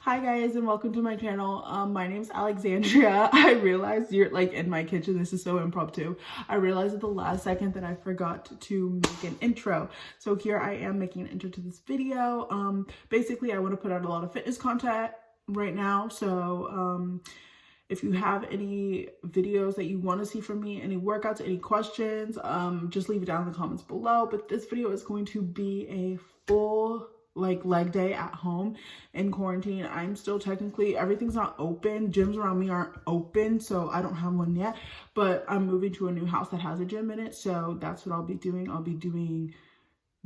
Hi guys and welcome to my channel. My name's Alexandria. I realized you're like in my kitchen. This is so impromptu. I realized at the last second that I forgot to make an intro. So here I am making an intro to this video. Basically I want to put out a lot of fitness content right now. So if you have any videos that you want to see from me, any workouts, any questions, just leave it down in the comments below. But this video is going to be a full leg day at home in quarantine. I'm still technically, everything's not open. Gyms around me aren't open, so I don't have one yet. But I'm moving to a new house that has a gym in it, so that's what I'll be doing. I'll be doing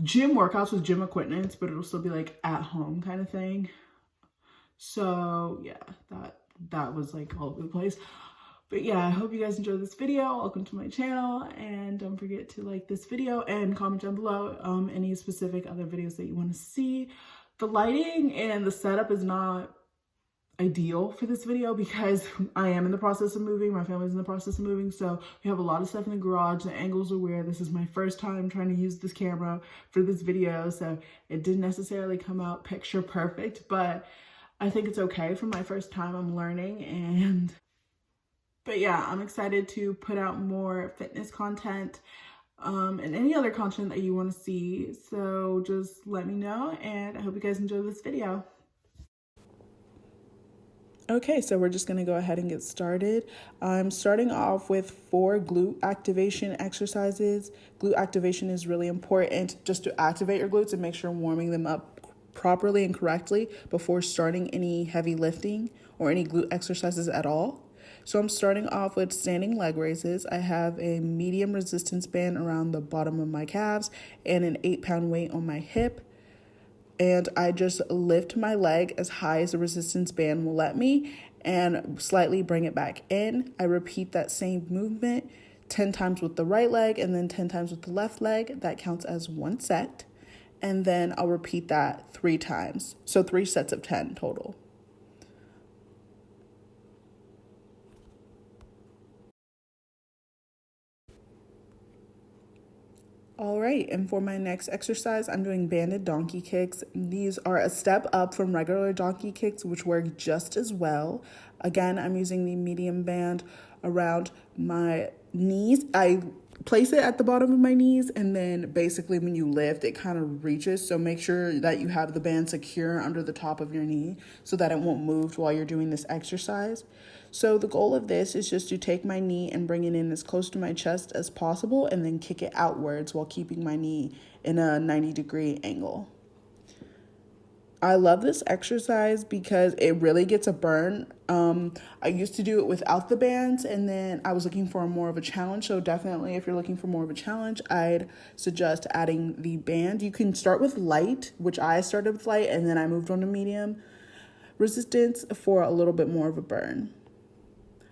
gym workouts with gym equipment, but it'll still be like at home kind of thing. So yeah, that was like all over the place. But yeah, I hope you guys enjoyed this video. Welcome to my channel, and don't forget to like this video and comment down below any specific other videos that you want to see. The lighting and the setup is not ideal for this video because I am in the process of moving. My family's in the process of moving, so we have a lot of stuff in the garage. The angles are weird. This is my first time trying to use this camera for this video, so it didn't necessarily come out picture perfect, but I think it's okay for my first time. I'm learning. But yeah, I'm excited to put out more fitness content and any other content that you want to see. So just let me know, and I hope you guys enjoy this video. Okay, so we're just going to go ahead and get started. I'm starting off with 4 glute activation exercises. Glute activation is really important just to activate your glutes and make sure warming them up properly and correctly before starting any heavy lifting or any glute exercises at all. So I'm starting off with standing leg raises. I have a medium resistance band around the bottom of my calves and an 8-pound weight on my hip. And I just lift my leg as high as the resistance band will let me and slightly bring it back in. I repeat that same movement 10 times with the right leg and then 10 times with the left leg. That counts as 1 set. And then I'll repeat that 3 times. So 3 sets of 10 total. All right, and for my next exercise, I'm doing banded donkey kicks. These are a step up from regular donkey kicks, which work just as well. Again, I'm using the medium band around my knees. I place it at the bottom of my knees, and then basically when you lift, it kind of reaches. So make sure that you have the band secure under the top of your knee so that it won't move while you're doing this exercise. So the goal of this is just to take my knee and bring it in as close to my chest as possible and then kick it outwards while keeping my knee in a 90-degree angle. I love this exercise because it really gets a burn. I used to do it without the bands, and then I was looking for more of a challenge. So definitely if you're looking for more of a challenge, I'd suggest adding the band. You can start with light, which I started with light, and then I moved on to medium resistance for a little bit more of a burn.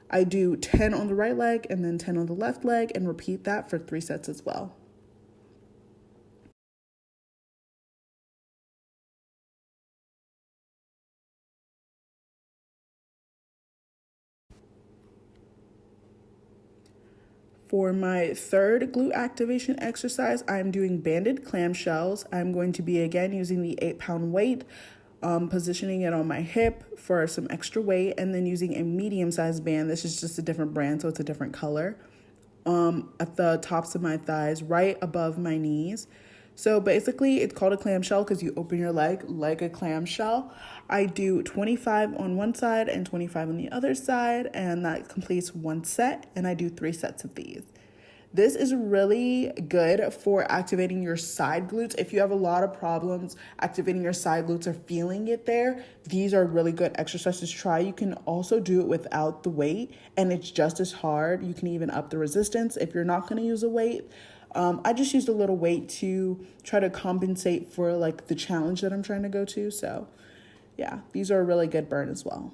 I do 10 on the right leg and then 10 on the left leg and repeat that for 3 sets as well. For my third glute activation exercise, I'm doing banded clamshells. I'm going to be again using the 8-pound weight, positioning it on my hip for some extra weight, and then using a medium-sized band. This is just a different brand, so it's a different color. At the tops of my thighs, right above my knees. So basically, it's called a clamshell because you open your leg like a clamshell. I do 25 on one side and 25 on the other side, and that completes 1 set, and I do 3 sets of these. This is really good for activating your side glutes. If you have a lot of problems activating your side glutes or feeling it there, these are really good exercises to try. You can also do it without the weight, and it's just as hard. You can even up the resistance if you're not going to use a weight. I just used a little weight to try to compensate for like the challenge that I'm trying to go to. So yeah, these are a really good burn as well.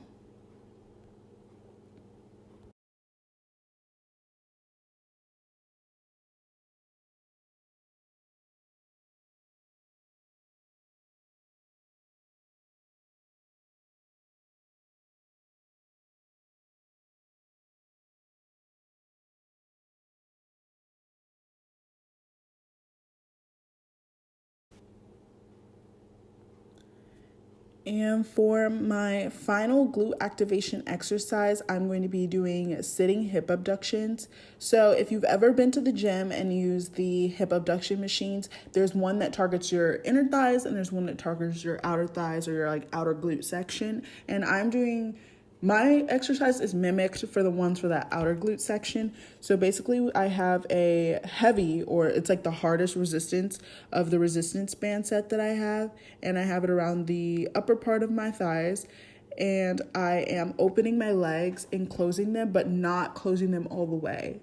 And for my final glute activation exercise, I'm going to be doing sitting hip abductions. So if you've ever been to the gym and used the hip abduction machines, there's one that targets your inner thighs and there's one that targets your outer thighs or your like outer glute section. And I'm doing my exercise is mimicked for the ones for that outer glute section. So basically I have a heavy, or it's like the hardest resistance of the resistance band set that I have. And I have it around the upper part of my thighs. And I am opening my legs and closing them, but not closing them all the way.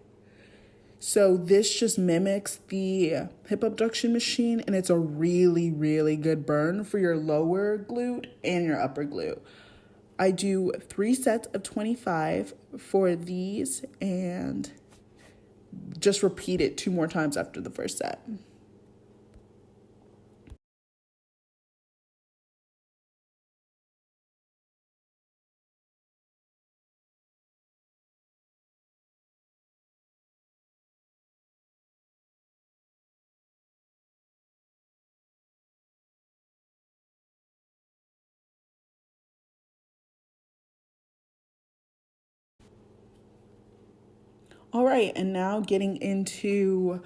So this just mimics the hip abduction machine, and it's a really, really good burn for your lower glute and your upper glute. I do 3 sets of 25 for these and just repeat it 2 more times after the first set. All right, and now getting into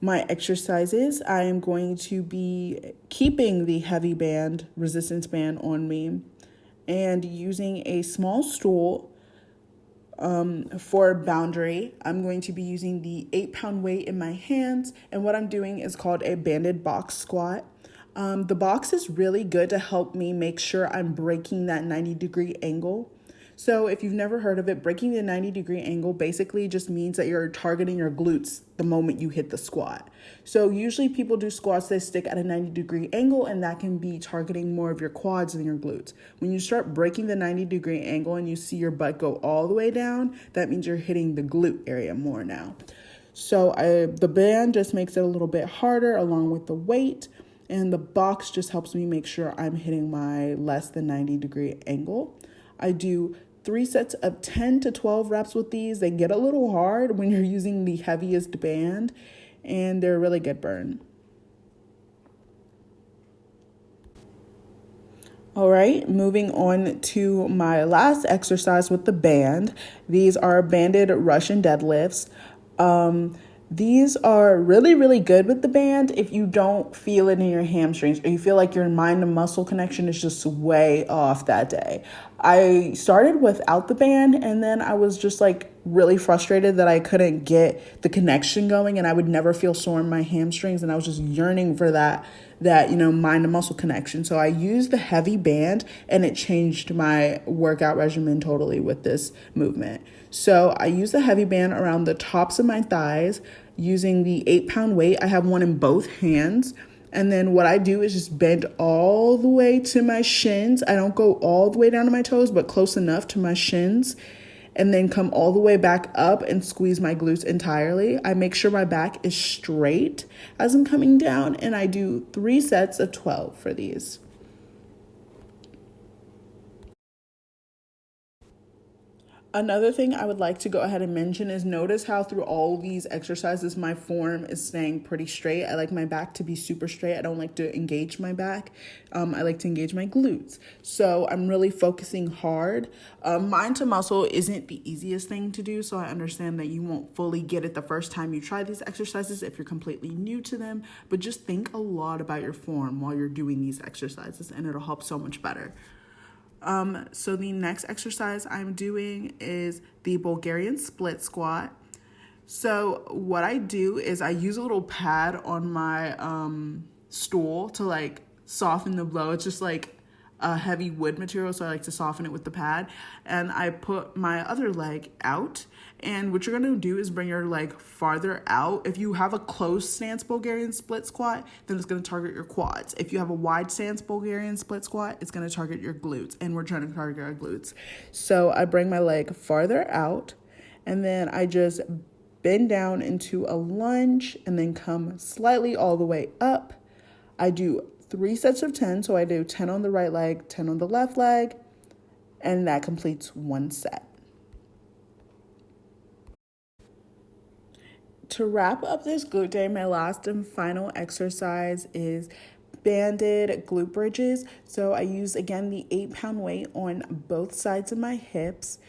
my exercises, I am going to be keeping the heavy band, resistance band on me, and using a small stool for boundary. I'm going to be using the 8-pound weight in my hands, and what I'm doing is called a banded box squat. The box is really good to help me make sure I'm breaking that 90-degree angle. So if you've never heard of it, breaking the 90-degree angle basically just means that you're targeting your glutes the moment you hit the squat. So usually people do squats that stick at a 90-degree angle, and that can be targeting more of your quads than your glutes. When you start breaking the 90-degree angle and you see your butt go all the way down, that means you're hitting the glute area more now. So the band just makes it a little bit harder along with the weight, and the box just helps me make sure I'm hitting my less than 90-degree angle. I do 3 sets of 10 to 12 reps with these. They get a little hard when you're using the heaviest band, and they're a really good burn. All right, moving on to my last exercise with the band. These are banded Russian deadlifts. These are really, really good with the band if you don't feel it in your hamstrings or you feel like your mind to muscle connection is just way off that day. I started without the band, and then I was just like really frustrated that I couldn't get the connection going, and I would never feel sore in my hamstrings, and I was just yearning for that mind to muscle connection. So I used the heavy band, and it changed my workout regimen totally with this movement. So I use the heavy band around the tops of my thighs using the 8-pound weight. I have one in both hands. And then what I do is just bend all the way to my shins. I don't go all the way down to my toes, but close enough to my shins. And then come all the way back up and squeeze my glutes entirely. I make sure my back is straight as I'm coming down, and I do 3 sets of 12 for these. Another thing I would like to go ahead and mention is notice how through all these exercises, my form is staying pretty straight. I like my back to be super straight. I don't like to engage my back. I like to engage my glutes. So I'm really focusing hard. Mind to muscle isn't the easiest thing to do. So I understand that you won't fully get it the first time you try these exercises if you're completely new to them. But just think a lot about your form while you're doing these exercises, and it'll help so much better. So the next exercise I'm doing is the Bulgarian split squat. So what I do is I use a little pad on my stool to like soften the blow. It's just like a heavy wood material, so I like to soften it with the pad. And I put my other leg out. And what you're going to do is bring your leg farther out. If you have a closed stance Bulgarian split squat, then it's going to target your quads. If you have a wide stance Bulgarian split squat, it's going to target your glutes. And we're trying to target our glutes. So I bring my leg farther out, and then I just bend down into a lunge and then come slightly all the way up. I do 3 sets of 10. So I do 10 on the right leg, 10 on the left leg, and that completes 1 set. To wrap up this glute day, my last and final exercise is banded glute bridges. So I use, again, the 8-pound weight on both sides of my hips.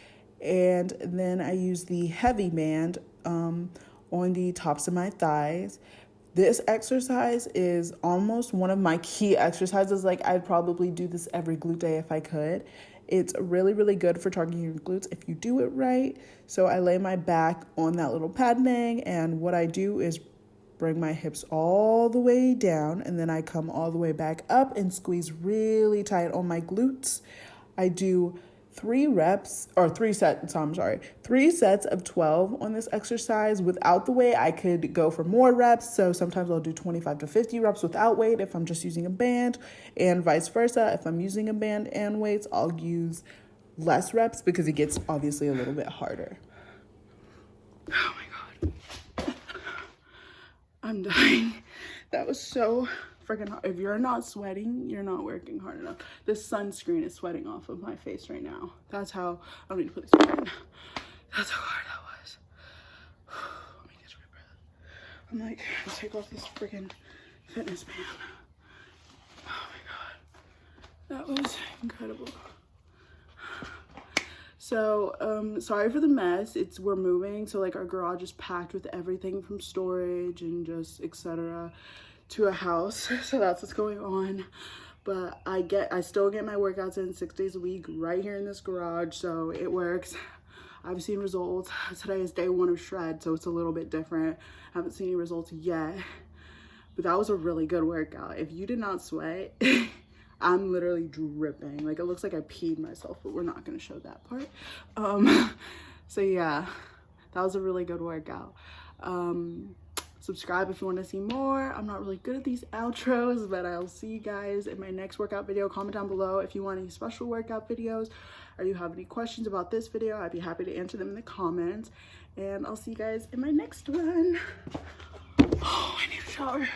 And then I use the heavy band on the tops of my thighs. This exercise is almost one of my key exercises. Like, I'd probably do this every glute day if I could. It's really, really good for targeting your glutes if you do it right. So I lay my back on that little padding, and what I do is bring my hips all the way down, and then I come all the way back up and squeeze really tight on my glutes. I do 3 sets of 12 on this exercise. Without the weight, I could go for more reps. So sometimes I'll do 25 to 50 reps without weight if I'm just using a band, and vice versa. If I'm using a band and weights, I'll use less reps because it gets obviously a little bit harder. Oh my God. I'm dying. That was so freaking hard. If you're not sweating, you're not working hard enough. This sunscreen is sweating off of my face right now. That's how, I don't need to put this back in. That's how hard that was. Let me catch my breath. I'm like, let's take off this freaking fitness band. Oh my God. That was incredible. So, sorry for the mess. We're moving. So like, our garage is packed with everything from storage and just etc. to a house. So that's what's going on. But I still get my workouts in 6 days a week right here in this garage. So it works. I've seen results. Today is day 1 of shred, so it's a little bit different. I haven't seen any results yet, but that was a really good workout. If you did not sweat, I'm literally dripping. Like, it looks like I peed myself, but we're not going to show that part. So yeah, that was a really good workout. Subscribe if you want to see more. I'm not really good at these outros, but I'll see you guys in my next workout video. Comment down below if you want any special workout videos, or you have any questions about this video. I'd be happy to answer them in the comments, and I'll see you guys in my next one. Oh, I need a shower.